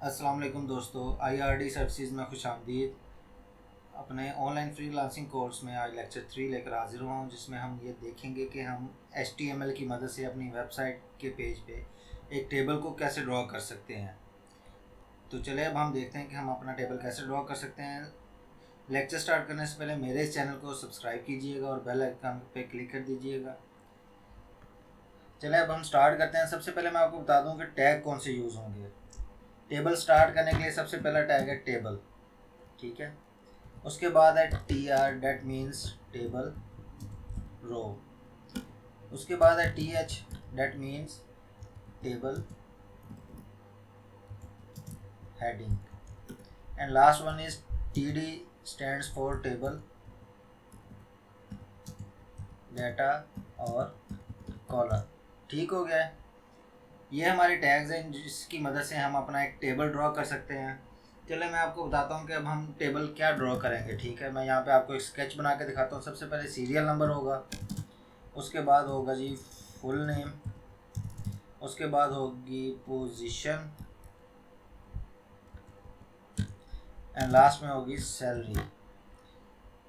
अस्सलाम वालेकुम दोस्तों, IRD सर्विसेज में खुशामदीद। अपने ऑनलाइन फ्रीलांसिंग कोर्स में आज लेक्चर 3 लेकर हाजिर हुआ हूँ, जिसमें हम ये देखेंगे कि हम HTML की मदद से अपनी वेबसाइट के पेज पे एक टेबल को कैसे ड्रॉ कर सकते हैं। तो चलिए अब हम देखते हैं कि हम अपना टेबल कैसे ड्रॉ कर सकते हैं। लेक्चर स्टार्ट करने से पहले मेरे इस चैनल को सब्सक्राइब कीजिएगा और बेल आइकन पे क्लिक कर दीजिएगा। चलिए अब हम स्टार्ट करते हैं। सबसे पहले मैं आपको बता दूँ कि टैग कौन से यूज़ होंगे। टेबल स्टार्ट करने के लिए सबसे पहला टैग है टेबल, ठीक है। उसके बाद है TR, that means table row. उसके बाद है TH, that means table heading. And last one is TD, stands for table data और कॉलम। ठीक हो गया है। ये हमारे टैग्स हैं जिसकी मदद से हम अपना एक टेबल ड्रॉ कर सकते हैं। चलिए मैं आपको बताता हूँ कि अब हम टेबल क्या ड्रॉ करेंगे। ठीक है, मैं यहाँ पे आपको एक स्केच बना के दिखाता हूँ। सबसे पहले सीरियल नंबर होगा, उसके बाद होगा जी फुल नेम, उसके बाद होगी पोजीशन एंड लास्ट में होगी सैलरी।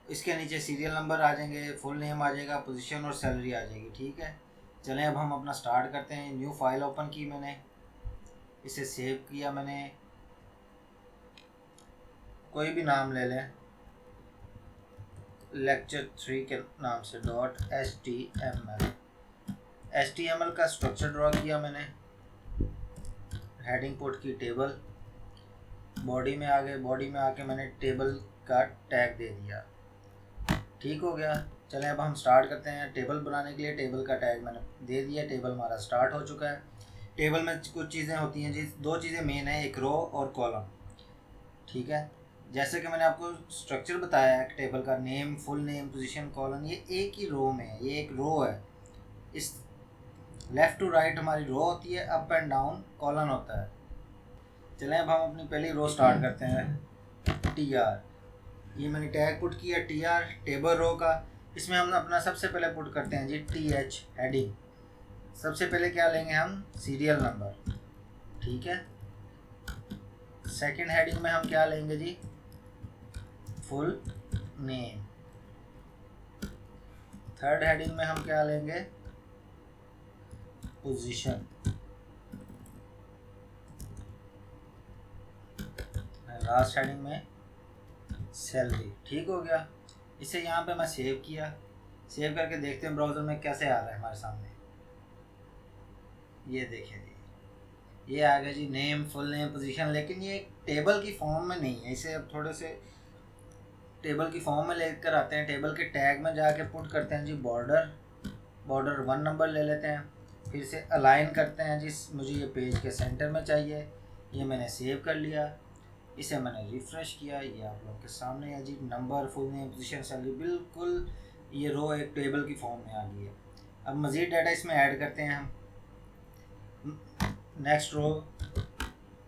इसके नीचे सीरियल नंबर आ जाएंगे, फुल नेम आ जाएगा, पोजीशन और सैलरी आ जाएगी। ठीक है, चलें अब हम अपना स्टार्ट करते हैं। न्यू फाइल ओपन की मैंने, इसे सेव किया मैंने, कोई भी नाम ले लें, लेक्चर 3 के नाम से .html का स्ट्रक्चर ड्रॉ किया मैंने। हेडिंग पुट की टेबल, बॉडी में आ गए, बॉडी में आके मैंने टेबल का टैग दे दिया। ठीक हो गया। चलें अब हम स्टार्ट करते हैं। टेबल बनाने के लिए टेबल का टैग मैंने दे दिया, टेबल हमारा स्टार्ट हो चुका है। टेबल में कुछ चीज़ें होती हैं जी, दो चीज़ें मेन है, एक रो और कॉलम। ठीक है, जैसे कि मैंने आपको स्ट्रक्चर बताया है टेबल का, name, full name, position, column, ये एक ही रो में है, ये एक रो है। इस लेफ़्ट टू राइट हमारी रो होती है, अप एंड डाउन कॉलम होता है। चलें अब हम अपनी पहली रो स्टार्ट करते हैं। TR, ये मैंने टैग पुट किया TR टेबल रो का। इसमें हम अपना सबसे पहले पुट करते हैं जी TH हेडिंग। सबसे पहले क्या लेंगे हम, सीरियल नंबर। ठीक है, सेकंड हेडिंग में हम क्या लेंगे जी, फुल नेम। थर्ड हेडिंग में हम क्या लेंगे, पोजीशन। लास्ट हेडिंग में सैलरी। ठीक हो गया। इसे यहाँ पे मैं सेव किया। सेव करके देखते हैं ब्राउज़र में कैसे आ रहा है हमारे सामने। ये देखिए जी, ये आ गया जी नेम, फुल नेम, पोजीशन। लेकिन ये एक टेबल की फॉर्म में नहीं है, इसे अब थोड़े से टेबल की फॉर्म में लेकर आते हैं। टेबल के टैग में जाके पुट करते हैं जी बॉर्डर 1 नंबर ले लेते हैं। फिर से अलाइन करते हैं जी, मुझे ये पेज के सेंटर में चाहिए। ये मैंने सेव कर लिया, इसे मैंने रिफ़्रेश किया, ये आप लोग के सामने है जी। Number, full name, position, salary, बिल्कुल ये रो एक टेबल की फॉर्म में आ गई है। अब मज़ीद डाटा इसमें ऐड करते हैं हम। नेक्स्ट रो,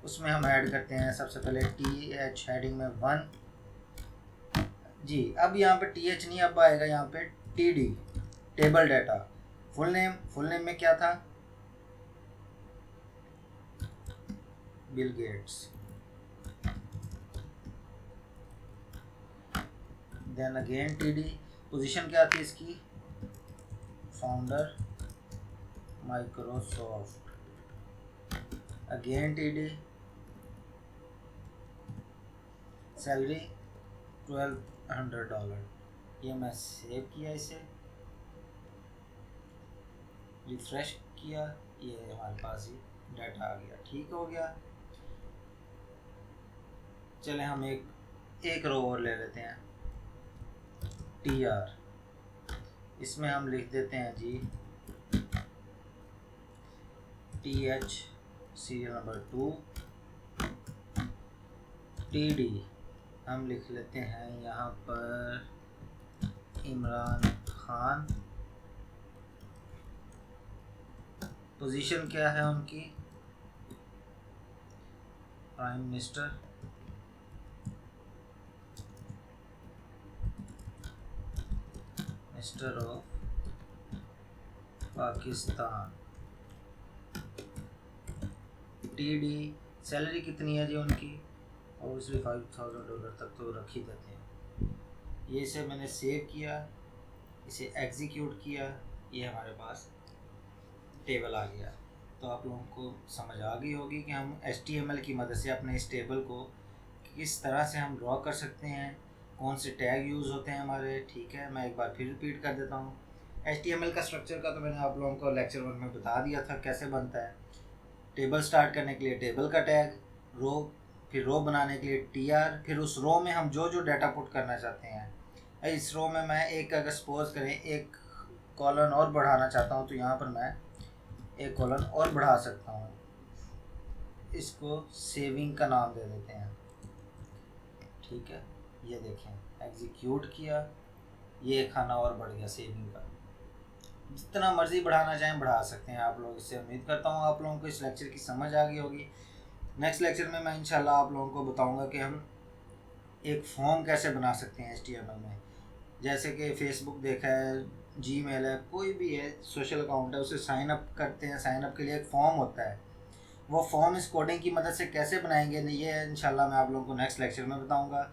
उसमें हम ऐड करते हैं सबसे पहले TH हेडिंग में 1 जी। अब यहाँ पे TH नहीं, अब आएगा यहाँ पे TD table data. Full name में क्या था, Bill Gates. Then again TD, position क्या थी इसकी, founder Microsoft. Again TD, salary $1200। ये मैं सेव किया, इसे रिफ्रेश किया, ये हमारे पास ही डाटा आ गया। ठीक हो गया। चले हम एक रो और ले लेते हैं, TR। इसमें हम लिख देते हैं जी TH सीरियल नंबर 2। TD हम लिख लेते हैं यहाँ पर इमरान खान। पोजीशन क्या है उनकी, prime minister. Of Pakistan. TD salary कितनी है जी उनकी, और उसमें $5,000 तक तो रख ही देते हैं। ये इसे मैंने सेव किया, इसे एग्जीक्यूट किया, ये हमारे पास टेबल आ गया। तो आप लोगों को समझ आ गई होगी कि हम HTML की मदद से अपने इस टेबल को किस तरह से हम ड्रॉ कर सकते हैं, कौन से टैग यूज़ होते हैं हमारे। ठीक है, मैं एक बार फिर रिपीट कर देता हूँ। HTML का स्ट्रक्चर का तो मैंने आप लोगों को लेक्चर 1 में बता दिया था कैसे बनता है। टेबल स्टार्ट करने के लिए टेबल का टैग, रो, फिर रो बनाने के लिए TR, फिर उस रो में हम जो जो डाटा पुट करना चाहते हैं। इस रो में मैं एक, अगर सपोज करें एक कॉलन और बढ़ाना चाहता हूँ तो यहाँ पर मैं एक कॉलन और बढ़ा सकता हूँ। इसको सेविंग का नाम दे देते हैं। ठीक है, ये देखें एग्जीक्यूट किया, ये खाना और बढ़ गया सेविंग का। जितना मर्ज़ी बढ़ाना चाहें बढ़ा सकते हैं आप लोग। इससे उम्मीद करता हूँ आप लोगों को इस लेक्चर की समझ आ गई होगी। नेक्स्ट लेक्चर में मैं इंशाल्लाह आप लोगों को बताऊँगा कि हम एक फॉर्म कैसे बना सकते हैं HTML में। जैसे कि फेसबुक देखा है, जीमेल है, कोई भी है सोशल अकाउंट है, उसे साइन अप करते हैं। साइन अप के लिए एक फॉर्म होता है, वो फॉर्म इस कोडिंग की मदद से कैसे बनाएंगे ये इंशाल्लाह मैं आप लोगों को नेक्स्ट लेक्चर में बताऊंगा।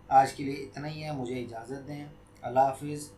आज के लिए इतना ही है, मुझे इजाज़त दें। अल्लाह हाफिज़।